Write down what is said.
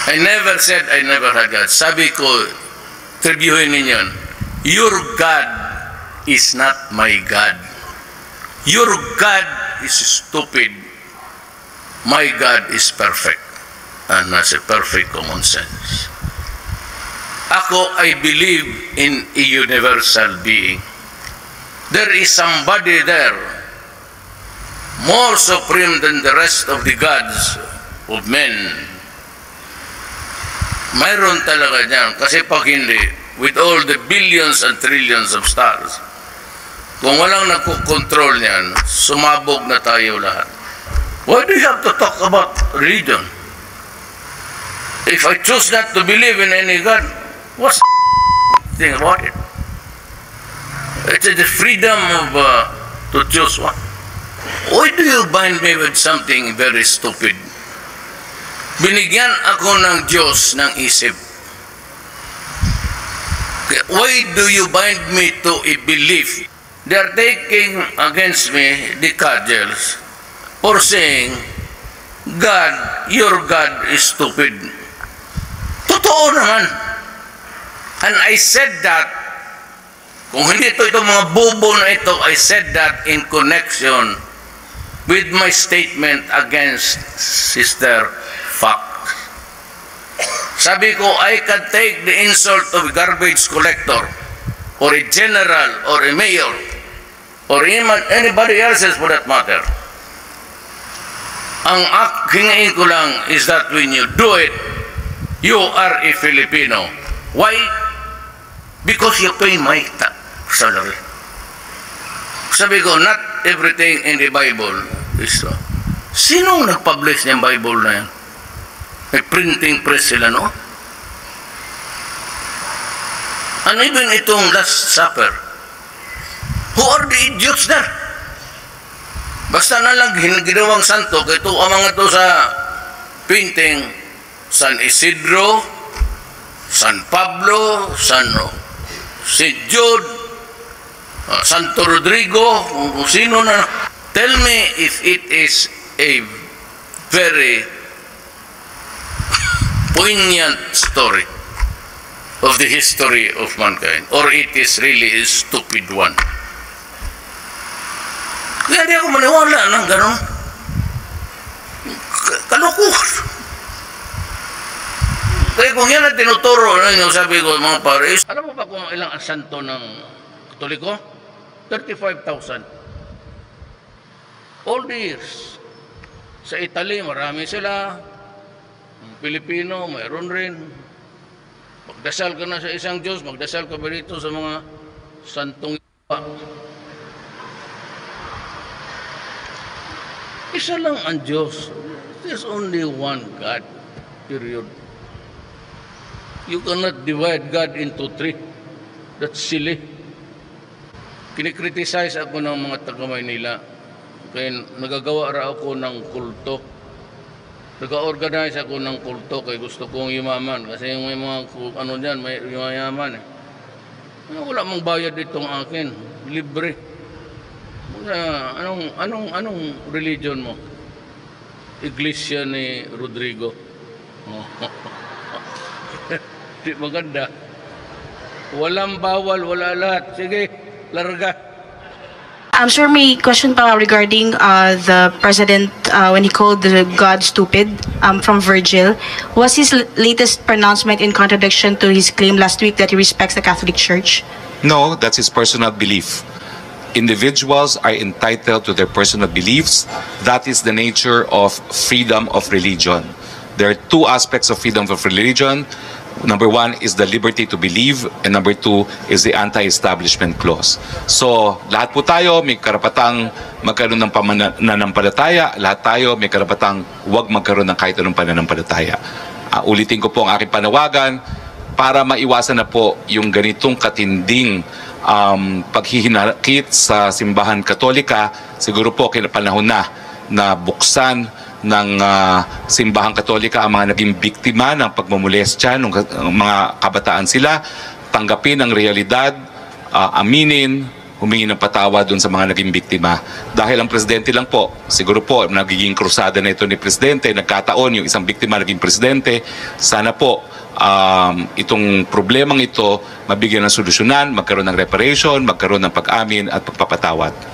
I never said I never had God. Sabi ko, interviewin ninyo, your God is not my God. Your God is stupid. My God is perfect and has a perfect common sense. Ako, I believe in a universal being. There is somebody there more supreme than the rest of the gods of men. Mayroon talaga niyan. Kasi pag hindi, with all the billions and trillions of stars, kung walang nagkukontrol niyan, sumabog na tayo lahat. Why do you have to talk about religion? If I choose not to believe in any God, what's the thing about it? It's the freedom of to choose one. Why do you bind me with something very stupid? Binigyan ako ng Diyos ng isip. Why do you bind me to a belief? They are taking against me the cudgels for saying, God, your God is stupid. Totoo naman. And I said that, kung hindi itong mga bobo na ito, I said that in connection with my statement against Sister Fact. Sabi ko, I can take the insult of a garbage collector or a general or a mayor or even anybody else's for that matter. Ang hingain ko lang is that when you do it, you are a Filipino. Why? Because you pay my salary. Sabi ko, not everything in the Bible is so. Sinong nag-publish ng Bible na yan? May printing press sila, no? And even itong Last Supper, who are the idiots there? Basta na lang ginawang santo, ito ang mga to sa painting, San Isidro, San Pablo, St. Jude, Santo Rodrigo, kung sino na. Tell me if it is a very poignant story of the history of mankind, or it is really a stupid one. Kaya di ako maniwala ng gano'n. Kalukuhan. Kaya kung yan ang tinuturo ninyo, sabi ko, mga pare, alam mo ba kung ilang ang santo ng Katoliko? 35,000. All the years. Sa Italy, marami sila. Pilipino, mayroon rin. Magdasal ka na sa isang Diyos, magdasal ka ba dito sa mga santong iba? Isa lang ang Diyos. There's only one God. Period. You cannot divide God into three. That's silly. Kinikriticize ako ng mga taga-Maynila. Kaya nagagawa ra ako ng kulto. Nag-organize ako ng kulto kaya gusto kong yumaman. Kasi may mga, ano dyan, may yumayaman eh. Wala mong bayad itong akin. Libre. Anong religion mo? Iglesia ni Rodrigo. Di maganda. Walang bawal, wala lahat. Sige, larga. I'm sure may question pa regarding the president when he called the God stupid from Virgil. Was his latest pronouncement in contradiction to his claim last week that he respects the Catholic Church? No, that's his personal belief. Individuals are entitled to their personal beliefs. That is the nature of freedom of religion. There are two aspects of freedom of religion. Number one is the liberty to believe, and number two is the anti-establishment clause. So, lahat po tayo may karapatang magkaroon ng pananampalataya, lahat tayo may karapatang huwag magkaroon ng kahit anong pananampalataya. Ulitin ko po ang aking panawagan para maiwasan na po yung ganitong katinding paghihinakit sa simbahan Katolika. Siguro po kinapanahon na buksan ng simbahang Katolika ang mga naging biktima ng pagmumolestya ng mga kabataan sila, tanggapin ang realidad, aminin humingi ng patawad doon sa mga naging biktima. Dahil ang presidente lang po, siguro po, nagiging krusada na ito ni presidente, nagkataon yung isang biktima naging presidente, sana po itong problemang ito mabigyan ng solusyonan, magkaroon ng reparation, magkaroon ng pag-amin at pagpapatawad.